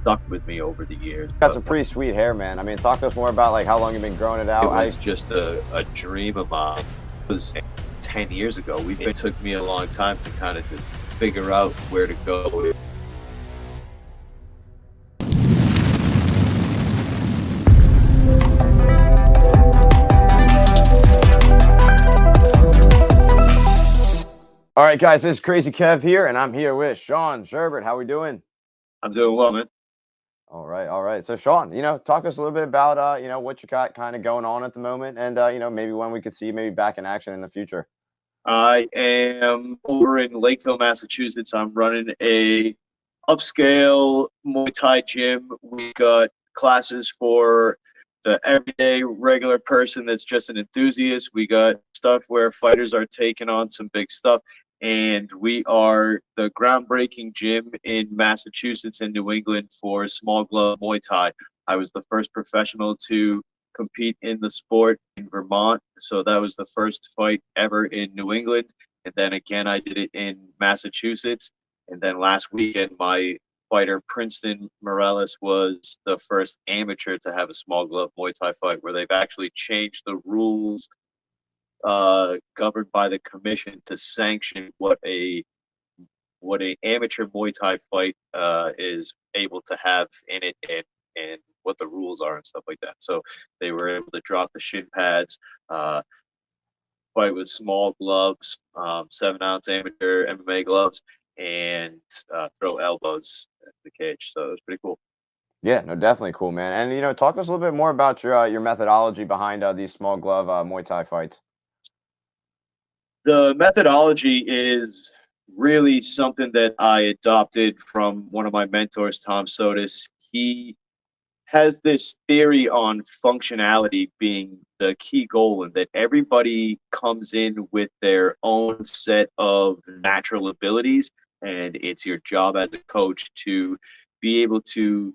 stuck with me over the years. Got some pretty sweet hair, man. I mean, talk to us more about like how long you've been growing it It out. was just a dream of mine. It was 10 years ago. It took me a long time to kind of to figure out where to go. All right, guys, this is Crazy Kev here, and I'm here with Shaun, Shubert. How we doing? I'm doing well, man. All right, all right. So, Shaun, talk to us a little bit about what you got kind of going on at the moment, and maybe when we could see you maybe back in action in the future. I am over in Lakeville, Massachusetts. I'm running a upscale Muay Thai gym. We got classes for the everyday regular person that's just an enthusiast. We got stuff where fighters are taking on some big stuff. And we are the groundbreaking gym in Massachusetts and New England for small glove Muay Thai. I was the first professional to compete in the sport in Vermont. So that was the first fight ever in New England. And then again, I did it in Massachusetts. And then last weekend, my fighter, Princeton Morales, was the first amateur to have a small glove Muay Thai fight where they've actually changed the rules governed by the commission to sanction what a amateur Muay Thai fight is able to have in it and what the rules are and stuff like that. So they were able to drop the shin pads, fight with small gloves, 7 ounce amateur MMA gloves, and throw elbows at the cage. So it was pretty cool. Yeah, no, definitely cool, man. And talk to us a little bit more about your methodology behind these small glove Muay Thai fights. The methodology is really something that I adopted from one of my mentors, Tom Sotis. He has this theory on functionality being the key goal, and that everybody comes in with their own set of natural abilities, and it's your job as a coach to be able to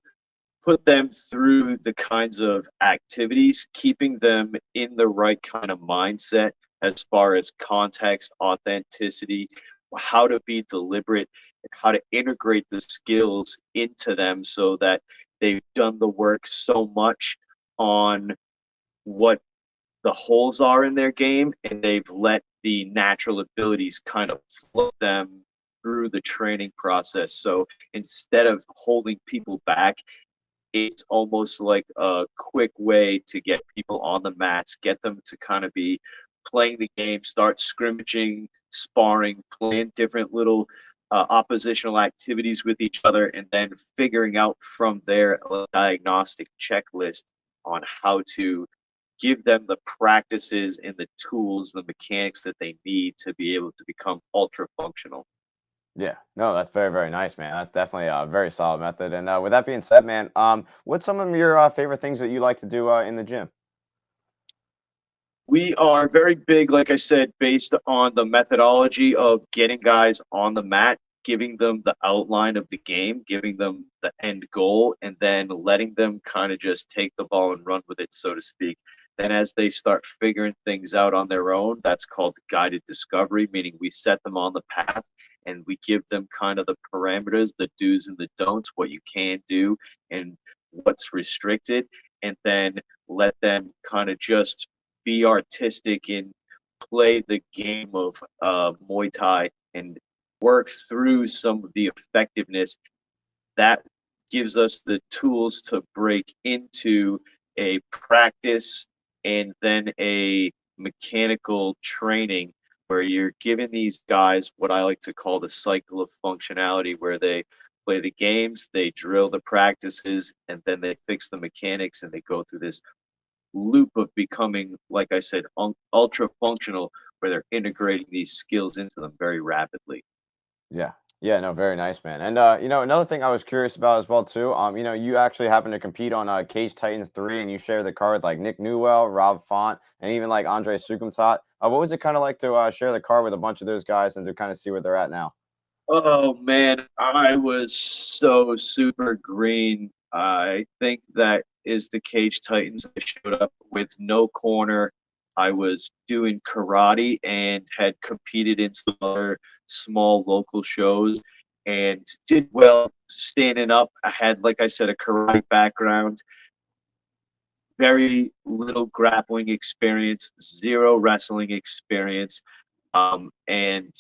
put them through the kinds of activities, keeping them in the right kind of mindset as far as context, authenticity, how to be deliberate, and how to integrate the skills into them so that they've done the work so much on what the holes are in their game, and they've let the natural abilities kind of float them through the training process. So instead of holding people back, it's almost like a quick way to get people on the mats, get them to kind of be playing the game, start scrimmaging, sparring, playing different little oppositional activities with each other, and then figuring out from there a diagnostic checklist on how to give them the practices and the tools, the mechanics that they need to be able to become ultra functional. Yeah, no, that's very, very nice, man. That's definitely a very solid method. And with that being said, man, what's some of your favorite things that you like to do in the gym? We are very big, like I said, based on the methodology of getting guys on the mat, giving them the outline of the game, giving them the end goal, and then letting them kind of just take the ball and run with it, so to speak. Then, as they start figuring things out on their own, that's called guided discovery, meaning we set them on the path and we give them kind of the parameters, the do's and the don'ts, what you can do and what's restricted, and then let them kind of just be artistic and play the game of Muay Thai and work through some of the effectiveness that gives us the tools to break into a practice and then a mechanical training where you're giving these guys what I like to call the cycle of functionality, where they play the games, they drill the practices, and then they fix the mechanics and they go through this loop of becoming, like I said, ultra functional, where they're integrating these skills into them very rapidly. Yeah. Yeah, no, very nice, man. And another thing I was curious about as well too. You actually happen to compete on Cage Titans 3, and you share the card with like Nick Newell, Rob Font, and even like Andre Sukumtat. What was it kind of like to share the card with a bunch of those guys and to kind of see where they're at now? Oh man, I was so super green. I think that is the Cage Titans. I showed up with no corner. I was doing karate and had competed in some other small local shows. and did well standing up. I had, like I said, a karate background, very little grappling experience, zero wrestling experience. And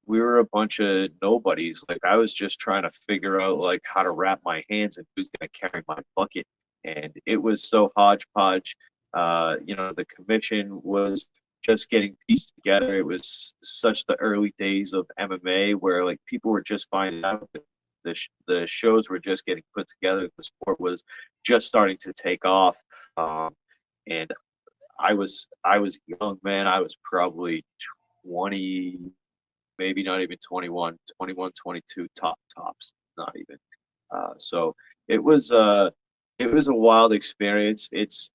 we were a bunch of nobodies. Like I was just trying to figure out like how to wrap my hands and who's going to carry my bucket. And it was so hodgepodge. The commission was just getting pieced together. It was such the early days of MMA where like people were just finding out that the shows were just getting put together. The sport was just starting to take off. And I was young, man. I was probably 20, maybe not even 21, 21, 22 tops, not even. So it was it was a wild experience. It's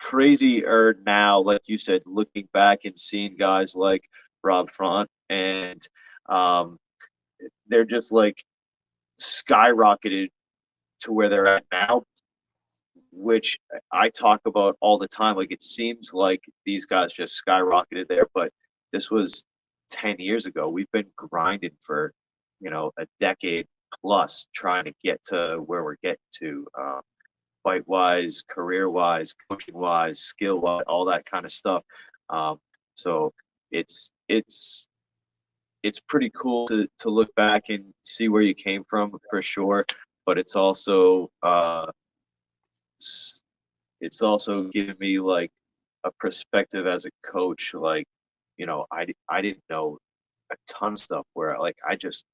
crazier now, like you said, looking back and seeing guys like Rob Font, and um, they're just like skyrocketed to where they're at now, which I talk about all the time. Like it seems like these guys just skyrocketed there, but this was 10 years ago. We've been grinding for, a decade plus trying to get to where we're getting to, fight wise, career wise, coaching wise, skill wise, all that kind of stuff. Um, so it's it's pretty cool to look back and see where you came from for sure. But it's also given me like a perspective as a coach. Like, I didn't know a ton of stuff where like I just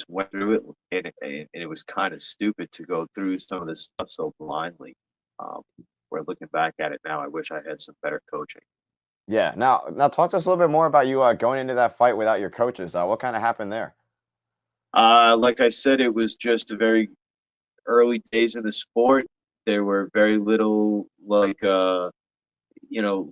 went through it, and it was kind of stupid to go through some of this stuff so blindly. Um, where looking back at it now, I wish I had some better coaching. Yeah. Now, talk to us a little bit more about you going into that fight without your coaches. What kind of happened there? Like I said, it was just a very early days in the sport. There were very little like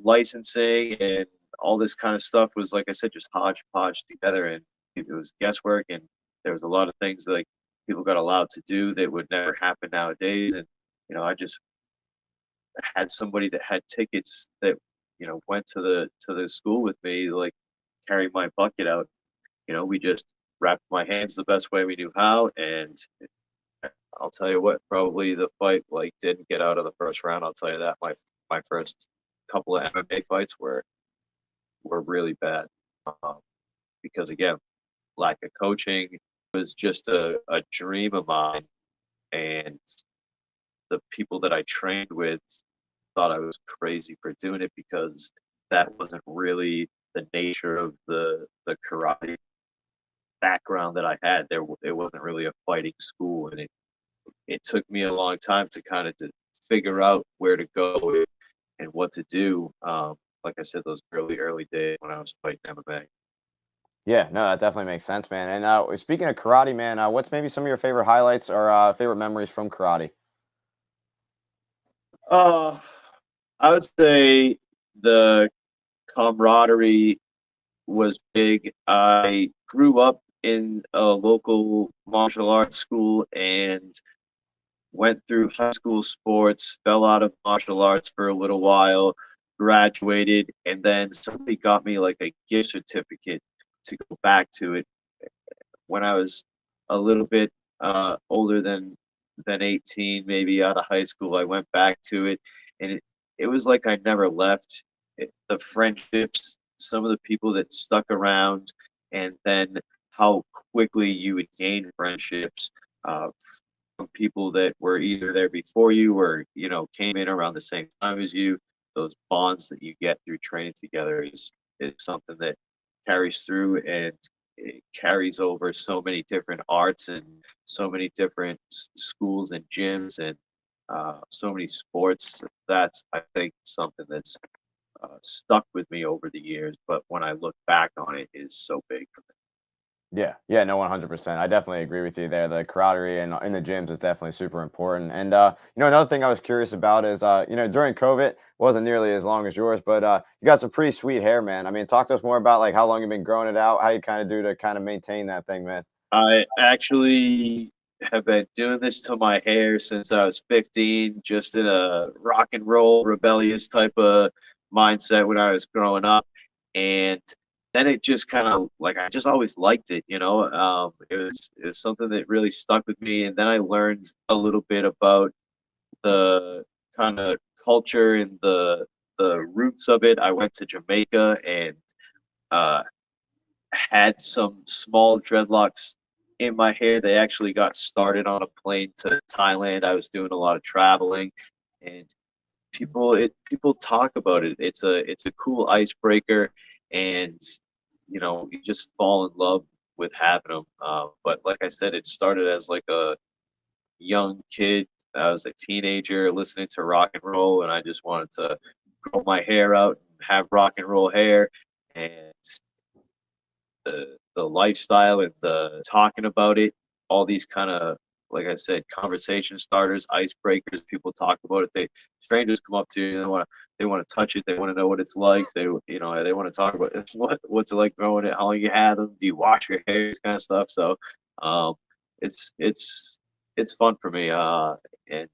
licensing and all this kind of stuff was, like I said, just hodgepodge together, and it was guesswork, and there was a lot of things that, like, people got allowed to do that would never happen nowadays. And I just had somebody that had tickets that went to the school with me, like carry my bucket out. We just wrapped my hands the best way we knew how, and I'll tell you what, probably the fight like didn't get out of the first round. I'll tell you that my first couple of MMA fights were really bad, um, because again, lack of coaching was just a dream of mine, and the people that I trained with thought I was crazy for doing it because that wasn't really the nature of the karate background that I had. It wasn't really a fighting school, and it took me a long time to kind of to figure out where to go and what to do. Like I said, those early days when I was fighting MMA. Yeah, no, that definitely makes sense, man. And speaking of karate, man, what's maybe some of your favorite highlights or favorite memories from karate? Uh, I would say the camaraderie was big. I grew up in a local martial arts school and went through high school sports, fell out of martial arts for a little while, graduated, and then somebody got me like a gift certificate to go back to it when I was a little bit older than 18, maybe out of high school. I went back to it, and it was like I never left. The friendships, some of the people that stuck around, and then how quickly you would gain friendships uh, from people that were either there before you or came in around the same time as you. Those bonds that you get through training together is something that carries through, and it carries over so many different arts and so many different schools and gyms and so many sports. That's, I think, something that's stuck with me over the years. But when I look back on it, is so big for me. Yeah, yeah, no, 100%. I definitely agree with you there. The camaraderie and in the gyms is definitely super important. And another thing I was curious about is, during COVID, wasn't nearly as long as yours, but you got some pretty sweet hair, man. I mean, talk to us more about like how long you've been growing it out, how you kind of do to kind of maintain that thing, man. I actually have been doing this to my hair since I was 15, just in a rock and roll, rebellious type of mindset when I was growing up. And then it just kind of like I just always liked it, you know. It was something that really stuck with me, and then I learned a little bit about the kind of culture and the roots of it. I went to Jamaica and uh, had some small dreadlocks in my hair. They actually got started on a plane to Thailand. I was doing a lot of traveling, and people talk about it. It's a cool icebreaker, and you just fall in love with having them. But like I said, it started as like a young kid. I was a teenager listening to rock and roll, and I just wanted to grow my hair out and have rock and roll hair. And the lifestyle and the talking about it, all these kind of, like I said, conversation starters, icebreakers. People talk about it. Strangers come up to you. They want to touch it. They want to know what it's like. They want to talk about what's it like growing it. How long you had them? Do you wash your hair? This kind of stuff. So, um, it's fun for me. And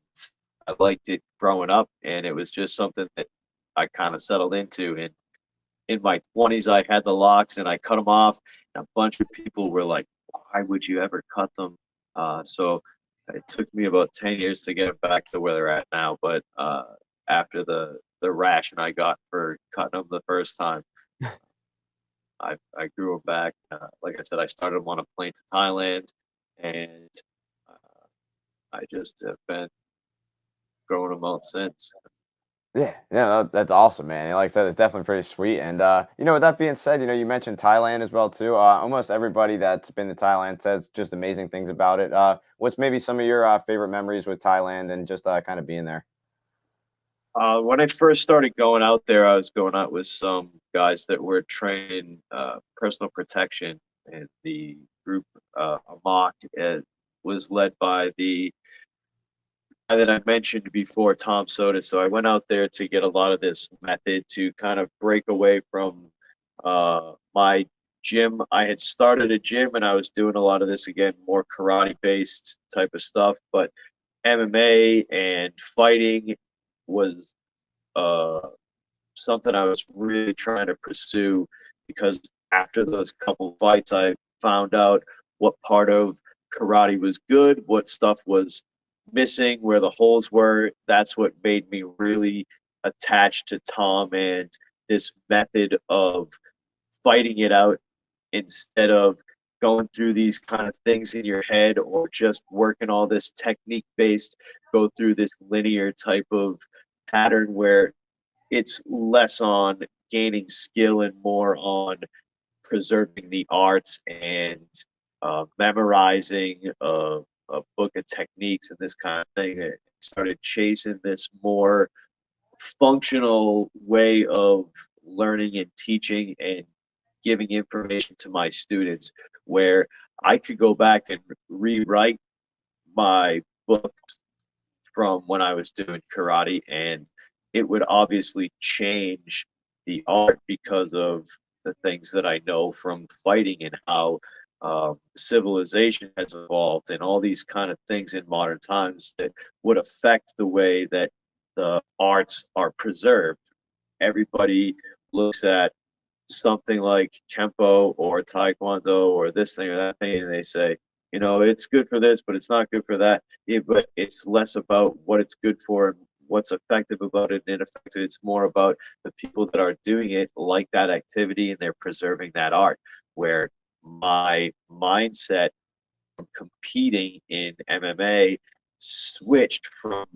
I liked it growing up, and it was just something that I kind of settled into. And in my 20s, I had the locks and I cut them off. And a bunch of people were like, why would you ever cut them? So it took me about 10 years to get them back to where they're at now. But after the ration I got for cutting them the first time, I grew them back. Like I said, I started them on a plane to Thailand, and uh, I just have been growing them out since. Yeah, yeah, that's awesome, man. And like I said, it's definitely pretty sweet. And with that being said, you mentioned Thailand as well too. Almost everybody that's been to Thailand says just amazing things about it. What's maybe some of your favorite memories with Thailand and just kind of being there? When I first started going out there, I was going out with some guys that were training personal protection, and the group Amok was led by the guy that I mentioned before, Tom Soda. So I went out there to get a lot of this method to kind of break away from my gym. I had started a gym and I was doing a lot of this again, more karate based type of stuff, but MMA and fighting was uh, something I was really trying to pursue because after those couple fights, I found out what part of karate was good, what stuff was missing, where the holes were. That's what made me really attached to Tom and this method of fighting it out instead of going through these kind of things in your head or just working all this technique based, go through this linear type of pattern where it's less on gaining skill and more on preserving the arts and memorizing a book of techniques and this kind of thing. I started chasing this more functional way of learning and teaching and giving information to my students where I could go back and rewrite my book from when I was doing karate, and it would obviously change the art because of the things that I know from fighting and how civilization has evolved and all these kind of things in modern times that would affect the way that the arts are preserved. Everybody looks at something like Kempo or Taekwondo or this thing or that thing, and they say, it's good for this, but it's not good for that. Yeah, but it's less about what it's good for and what's effective about it and ineffective. It's more about the people that are doing it like that activity and they're preserving that art. Where my mindset from competing in MMA switched from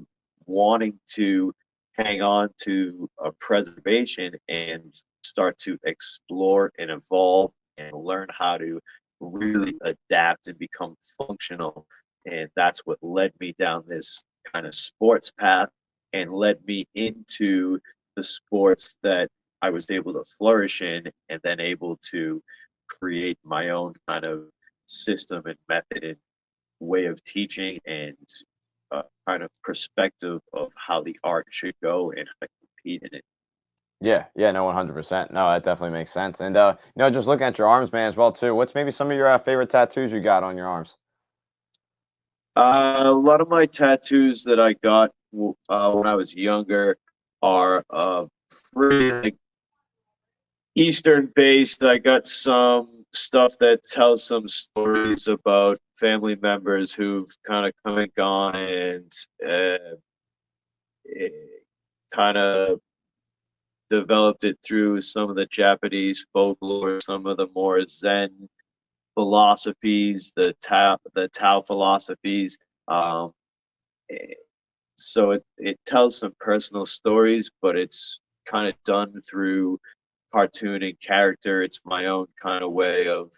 wanting to hang on to a preservation and start to explore and evolve and learn how to really adapt and become functional. And that's what led me down this kind of sports path and led me into the sports that I was able to flourish in and then able to create my own kind of system and method and way of teaching and kind of perspective of how the art should go and how to compete in it. Yeah, yeah, no, 100%. No, that definitely makes sense. And just looking at your arms, man, as well too. What's maybe some of your favorite tattoos you got on your arms? A lot of my tattoos that I got when I was younger are pretty like Eastern based. I got some stuff that tells some stories about family members who've kind of come and gone, and kind of developed it through some of the Japanese folklore, some of the more Zen philosophies, the Tao philosophies. Um, so it tells some personal stories, but it's kind of done through cartoon and character. It's my own kind of way of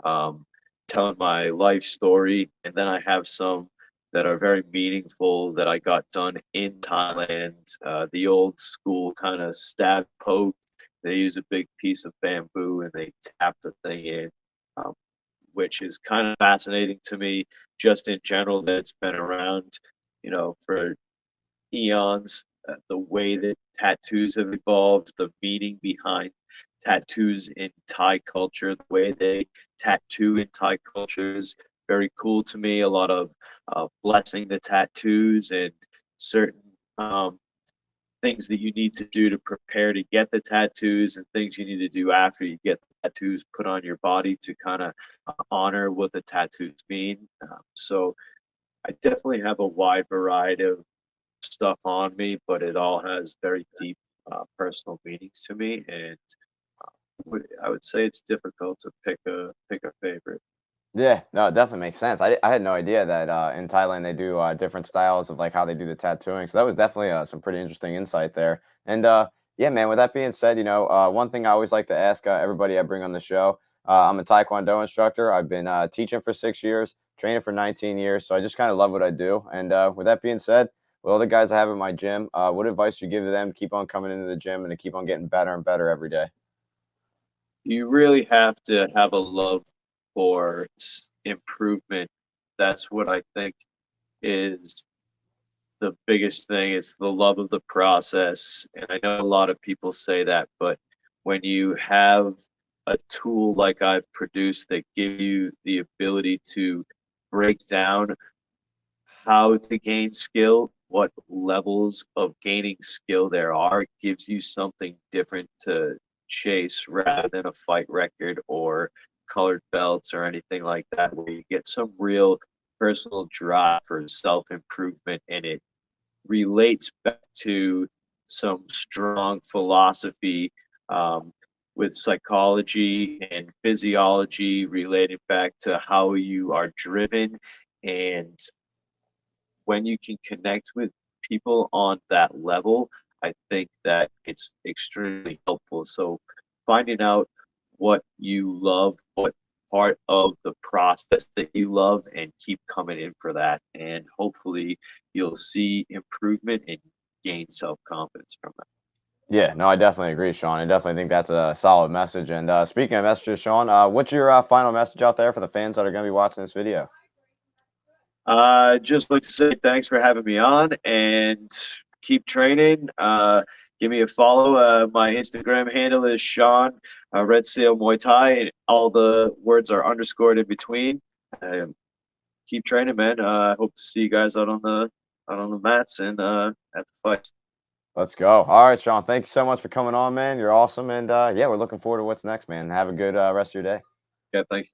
um, telling my life story. And then I have some that are very meaningful that I got done in Thailand. The old school kind of stab poke. They use a big piece of bamboo and they tap the thing in, um, which is kind of fascinating to me just in general that it's been around, for eons. The way that tattoos have evolved, the meaning behind tattoos in Thai culture, the way they tattoo in Thai culture is very cool to me. A lot of blessing the tattoos and certain things that you need to do to prepare to get the tattoos and things you need to do after you get the tattoos put on your body to kind of honor what the tattoos mean. So I definitely have a wide variety of stuff on me, but it all has very deep personal meanings to me, and I would say it's difficult to pick a favorite. Yeah, no, it definitely makes sense. I had no idea that in Thailand they do different styles of like how they do the tattooing. So that was definitely some pretty interesting insight there. And yeah, man. With that being said, one thing I always like to ask everybody I bring on the show. I'm a Taekwondo instructor. I've been teaching for 6 years, training for 19 years. So I just kind of love what I do. And with that being said, with all the guys I have in my gym, what advice do you give to them to keep on coming into the gym and to keep on getting better and better every day? You really have to have a love for improvement. That's what I think is the biggest thing. It's the love of the process, and I know a lot of people say that, but when you have a tool like I've produced that give you the ability to break down how to gain skill, what levels of gaining skill there are, gives you something different to chase rather than a fight record or colored belts or anything like that, where you get some real personal drive for self improvement, and it relates back to some strong philosophy, with psychology and physiology related back to how you are driven, and when you can connect with people on that level, I think that it's extremely helpful. So finding out what you love, what part of the process that you love, and keep coming in for that. And hopefully you'll see improvement and gain self confidence from that. Yeah, no, I definitely agree, Sean. I definitely think that's a solid message. And speaking of messages, Sean, what's your final message out there for the fans that are going to be watching this video? Just like to say thanks for having me on and keep training. Give me a follow. My Instagram handle is Shaun Red Seal Muay Thai, and all the words are underscored in between. Keep training, man. I hope to see you guys out on the mats and at the fights. Let's go. All right, Sean. Thank you so much for coming on, man. You're awesome. And yeah, we're looking forward to what's next, man. Have a good rest of your day. Yeah, thanks.